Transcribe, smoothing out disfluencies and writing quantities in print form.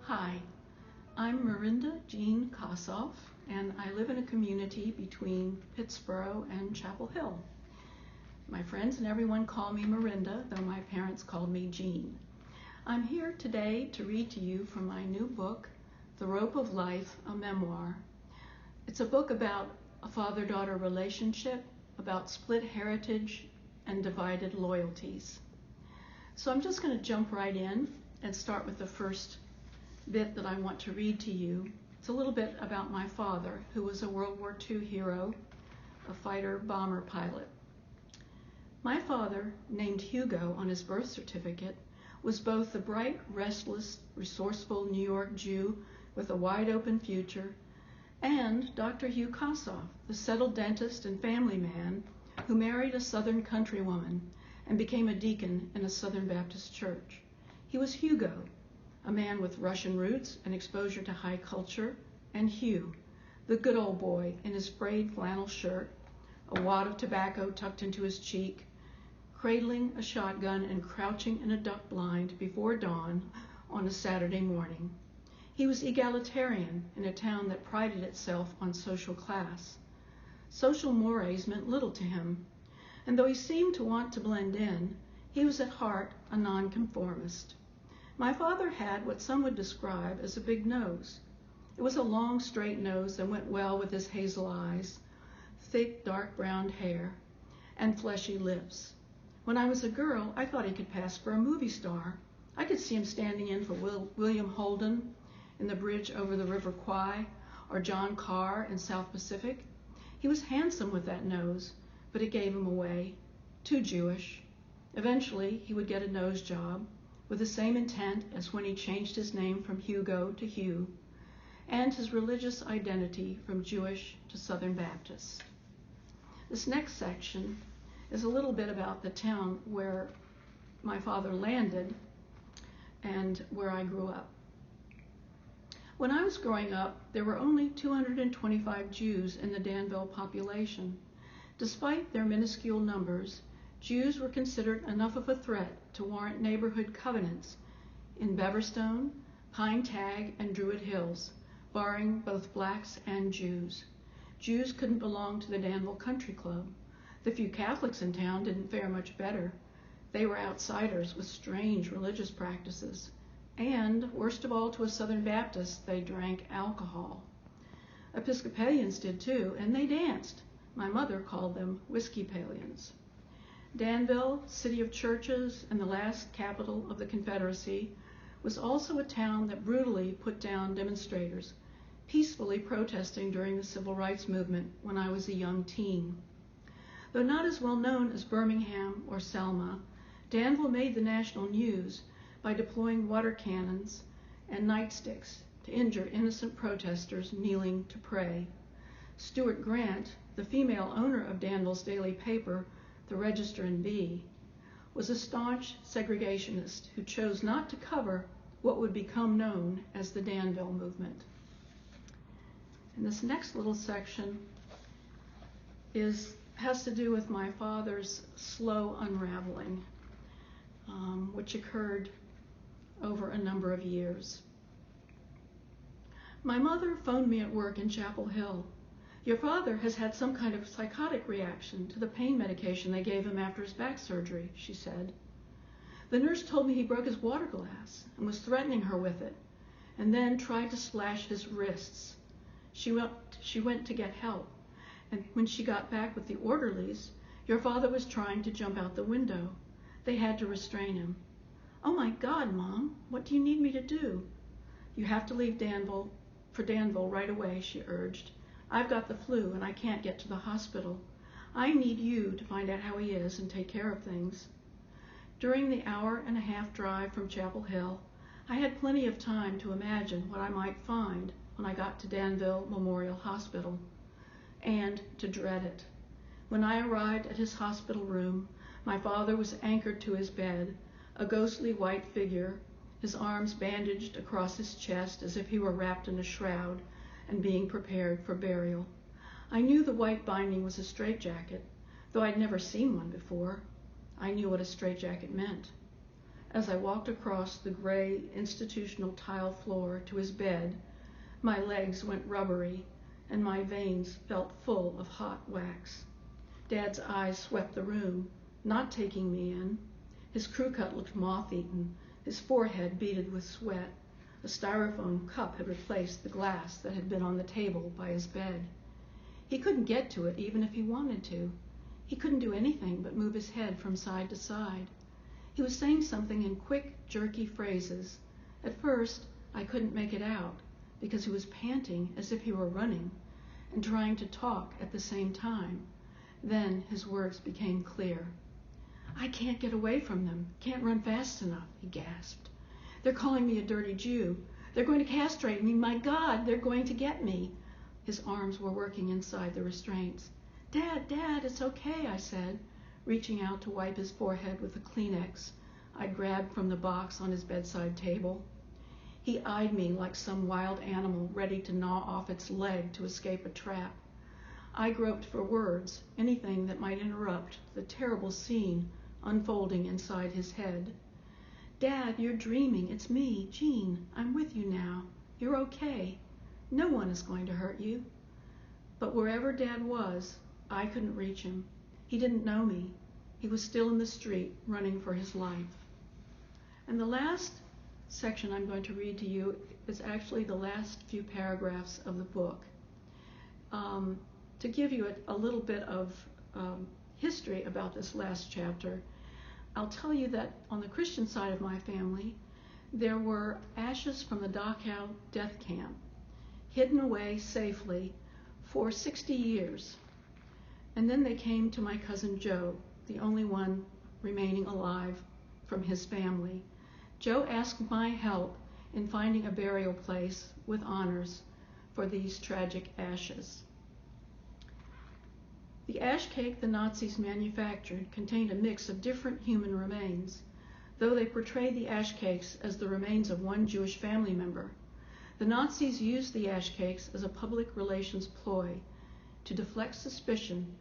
Hi, I'm Mirinda Jean Kossoff, and I live in a community between Pittsboro and Chapel Hill. My friends and everyone call me Mirinda, though my parents called me Jean. I'm here today to read to you from my new book, The Rope of Life, a memoir. It's a book about a father-daughter relationship, about split heritage and divided loyalties. So I'm just going to jump right in and start with the first bit that I want to read to you. It's a little bit about my father, who was a World War II hero, a fighter bomber pilot. My father, named Hugo on his birth certificate, was both the bright, restless, resourceful New York Jew with a wide open future, and Dr. Hugh Kossoff, the settled dentist and family man who married a Southern countrywoman and became a deacon in a Southern Baptist church. He was Hugo, a man with Russian roots and exposure to high culture, and Hugh, the good old boy in his frayed flannel shirt, a wad of tobacco tucked into his cheek, cradling a shotgun and crouching in a duck blind before dawn on a Saturday morning. He was egalitarian in a town that prided itself on social class. Social mores meant little to him, and though he seemed to want to blend in, he was at heart a nonconformist. My father had what some would describe as a big nose. It was a long, straight nose that went well with his hazel eyes, thick, dark brown hair, and fleshy lips. When I was a girl, I thought he could pass for a movie star. I could see him standing in for William Holden in The Bridge Over the River Kwai, or John Carr in South Pacific. He was handsome with that nose, but it gave him away. Too Jewish. Eventually, he would get a nose job, with the same intent as when he changed his name from Hugo to Hugh, and his religious identity from Jewish to Southern Baptist. This next section is a little bit about the town where my father landed and where I grew up. When I was growing up, there were only 225 Jews in the Danville population. Despite their minuscule numbers, Jews were considered enough of a threat to warrant neighborhood covenants in Beverstone, Pine Tag, and Druid Hills, barring both blacks and Jews. Jews couldn't belong to the Danville Country Club. The few Catholics in town didn't fare much better. They were outsiders with strange religious practices. And, worst of all to a Southern Baptist, they drank alcohol. Episcopalians did too, and they danced. My mother called them Whiskey-palians. Danville, city of churches and the last capital of the Confederacy, was also a town that brutally put down demonstrators, peacefully protesting during the Civil Rights Movement when I was a young teen. Though not as well known as Birmingham or Selma, Danville made the national news by deploying water cannons and nightsticks to injure innocent protesters kneeling to pray. Stuart Grant, the female owner of Danville's daily paper, The Register and Bee, was a staunch segregationist who chose not to cover what would become known as the Danville movement. And this next little section has to do with my father's slow unraveling, which occurred over a number of years. My mother phoned me at work in Chapel Hill. "Your father has had some kind of psychotic reaction to the pain medication they gave him after his back surgery," she said. "The nurse told me he broke his water glass and was threatening her with it, and then tried to slash his wrists. She went to get help, and when she got back with the orderlies, your father was trying to jump out the window. They had to restrain him." "Oh my God, Mom, what do you need me to do?" "You have to leave Danville right away," she urged. "I've got the flu and I can't get to the hospital. I need you to find out how he is and take care of things." During the hour-and-a-half drive from Chapel Hill, I had plenty of time to imagine what I might find when I got to Danville Memorial Hospital, and to dread it. When I arrived at his hospital room, my father was anchored to his bed, a ghostly white figure, his arms bandaged across his chest as if he were wrapped in a shroud and being prepared for burial. I knew the white binding was a straitjacket, though I'd never seen one before. I knew what a straitjacket meant. As I walked across the gray institutional tile floor to his bed, my legs went rubbery and my veins felt full of hot wax. Dad's eyes swept the room, not taking me in. His crew cut looked moth-eaten, his forehead beaded with sweat. A styrofoam cup had replaced the glass that had been on the table by his bed. He couldn't get to it even if he wanted to. He couldn't do anything but move his head from side to side. He was saying something in quick, jerky phrases. At first, I couldn't make it out because he was panting as if he were running and trying to talk at the same time. Then his words became clear. "I can't get away from them, can't run fast enough," he gasped. "They're calling me a dirty Jew. They're going to castrate me. My God, they're going to get me." His arms were working inside the restraints. "Dad, Dad, it's okay," I said, reaching out to wipe his forehead with a Kleenex I grabbed from the box on his bedside table. He eyed me like some wild animal ready to gnaw off its leg to escape a trap. I groped for words, anything that might interrupt the terrible scene unfolding inside his head. "Dad, you're dreaming. It's me, Jean. I'm with you now. You're okay. No one is going to hurt you." But wherever Dad was, I couldn't reach him. He didn't know me. He was still in the street, running for his life. And the last section I'm going to read to you is actually the last few paragraphs of the book. To give you a little bit of history about this last chapter, I'll tell you that on the Christian side of my family, there were ashes from the Dachau death camp, hidden away safely for 60 years. And then they came to my cousin Joe, the only one remaining alive from his family. Joe asked my help in finding a burial place with honors for these tragic ashes. The ash cake the Nazis manufactured contained a mix of different human remains, though they portrayed the ash cakes as the remains of one Jewish family member. The Nazis used the ash cakes as a public relations ploy to deflect suspicion